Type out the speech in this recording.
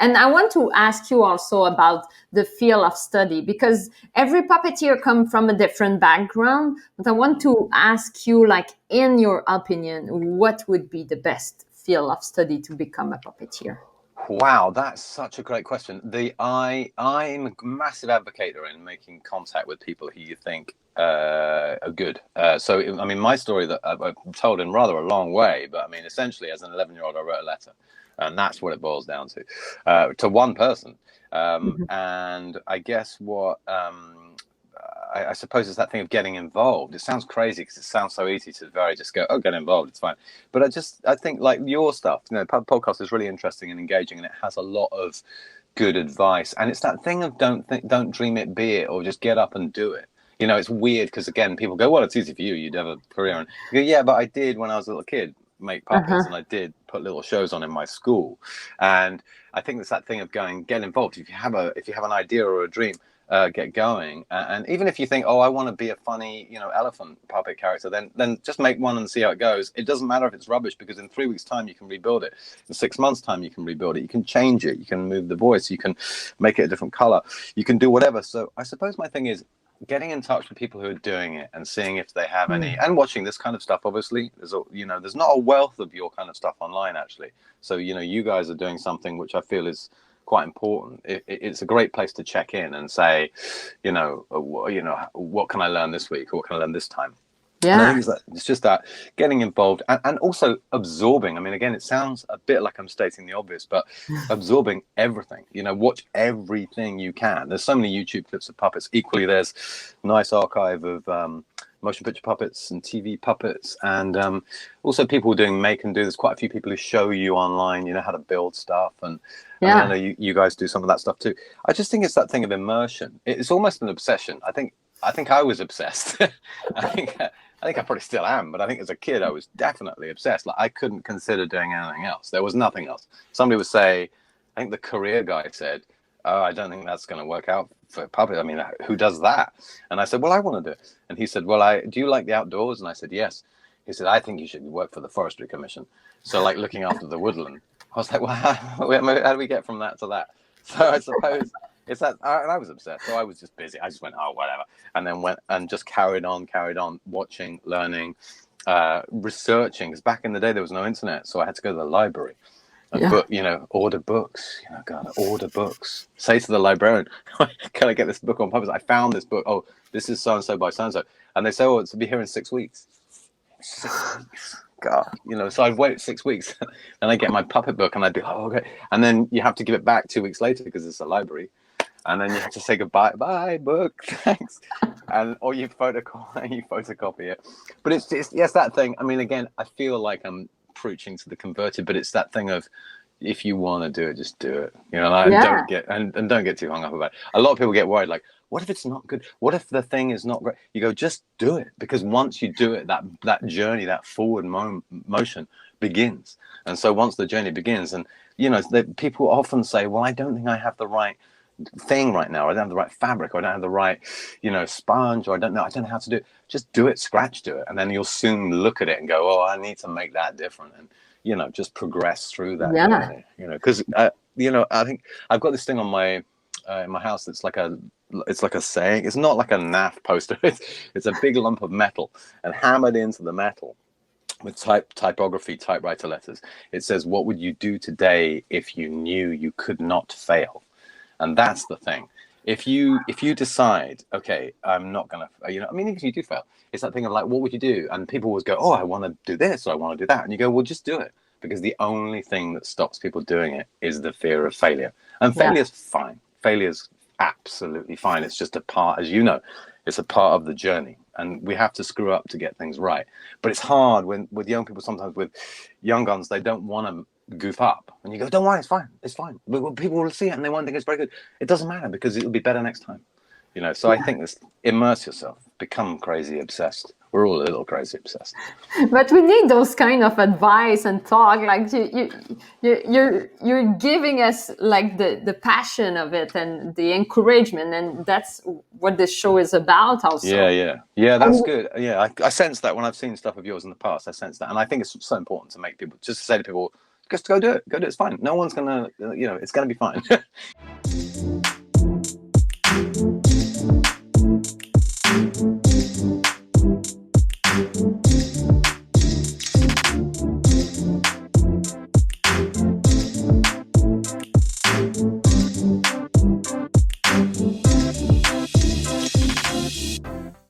And I want to ask you also about the field of study, because every puppeteer comes from a different background. But I want to ask you, like, in your opinion, what would be the best field of study to become a puppeteer? Wow, that's such a great question. I'm a massive advocate in making contact with people who you think are good. So I mean, my story that I've told in rather a long way, but I mean, essentially, as an 11-year-old, I wrote a letter, and that's what it boils down to one person. Mhm. And I guess what I suppose it's that thing of getting involved. It sounds crazy because it sounds so easy to very just go, oh, get involved, it's fine. But I think like your stuff, podcast is really interesting and engaging, and it has a lot of good advice. And it's that thing of don't dream it, be it, or just get up and do it. It's weird because again, people go, well, it's easy for you. You'd have a career. And you go, yeah, but I did when I was a little kid make puppets, and Uh-huh. I did put little shows on in my school. And I think it's that thing of going, get involved. If you have an idea or a dream, get going. And even if you think, oh, I want to be a funny, elephant puppet character, then just make one and see how it goes. It doesn't matter if it's rubbish, because in 3 weeks' time you can rebuild it. In 6 months' time you can rebuild it. You can change it. You can move the voice. You can make it a different color. You can do whatever. So I suppose my thing is getting in touch with people who are doing it and seeing if they have any, Mm. and watching this kind of stuff. Obviously there's not a wealth of your kind of stuff online actually. So you guys are doing something which I feel is quite important. It's a great place to check in and say, what can I learn this week, or what can I learn this time? And I Yeah. think it's just that getting involved, and also absorbing. I mean, again, it sounds a bit like I'm stating the obvious, but absorbing everything. Watch everything you can. There's so many YouTube clips of puppets. Equally, there's nice archive of motion picture puppets and TV puppets, and also people doing make and do. There's quite a few people who show you online, how to build stuff. And I mean, I Yeah. know you guys do some of that stuff too. I just think it's that thing of immersion. It's almost an obsession. I think I was obsessed. I think I probably still am, but I think as a kid I was definitely obsessed. Like I couldn't consider doing anything else. There was nothing else. Somebody would say, I think the career guy said, "Oh, I don't think that's going to work out for puppet. I mean, who does that?" And I said, "Well, I want to do it." And he said, "Well, do you like the outdoors?" And I said, "Yes." He said, "I think you should work for the Forestry Commission." So, like looking after the woodland. I was like, "Well, how do we get from that to that?" So I suppose it's that. And I was obsessed. So I was just busy. I just went, "Oh, whatever," and then went and just carried on, watching, learning, researching. Because back in the day there was no internet, so I had to go to the library and Yeah. order books. God, order books. Say to the librarian, "Can I get this book on purpose? I found this book. Oh, this is so and so by so and so." And they say, "Oh, it's to be here in 6 weeks." 6 weeks. God, so I'd wait 6 weeks, and I get my puppet book, and I'd be, oh, okay. And then you have to give it back 2 weeks later because it's a library, and then you have to say goodbye, bye book, thanks, and or you photocopy it. But it's yes, that thing. I mean, again, I feel like I'm preaching to the converted, but it's that thing of if you want to do it, just do it. And Yeah. don't get too hung up about it. A lot of people get worried, like, what if it's not good? What if the thing is not great? You go, just do it, because once you do it, that journey, that forward motion begins. And so once the journey begins, and people often say, well, I don't think I have the right thing right now. I don't have the right fabric, or I don't have the right, sponge, or I don't know how to do it. Just do it, scratch do it, and then you'll soon look at it and go, oh, I need to make that different, and just progress through that Yeah. journey. Because I think I've got this thing on my in my house that's like a saying. It's not like a naff poster. It's a big lump of metal, and hammered into the metal with typography, typewriter letters. It says, "What would you do today if you knew you could not fail?" And that's the thing. If you decide, okay, I'm not gonna, I mean, if you do fail, it's that thing of like, what would you do? And people always go, oh, I want to do this, or I want to do that, and you go, well, just do it, because the only thing that stops people doing it is the fear of failure. And Yeah. failure's fine. Failure's absolutely fine. It's just a part, as you know, it's a part of the journey, and we have to screw up to get things right. But it's hard with young people. Sometimes with young guns, they don't want to goof up, and you go, don't worry, it's fine, but people will see it and they won't think it's very good. It doesn't matter, because it'll be better next time. So I think this, immerse yourself, become crazy obsessed. We're all a little crazy obsessed. But we need those kind of advice and talk. Like you're giving us like the passion of it and the encouragement, and that's what this show is about, also. Yeah, that's And good. Yeah, I sense that when I've seen stuff of yours in the past. I sense that, and I think it's so important to make people, just to say to people, just go do it. Go do it. It's fine. No one's gonna, it's gonna be fine.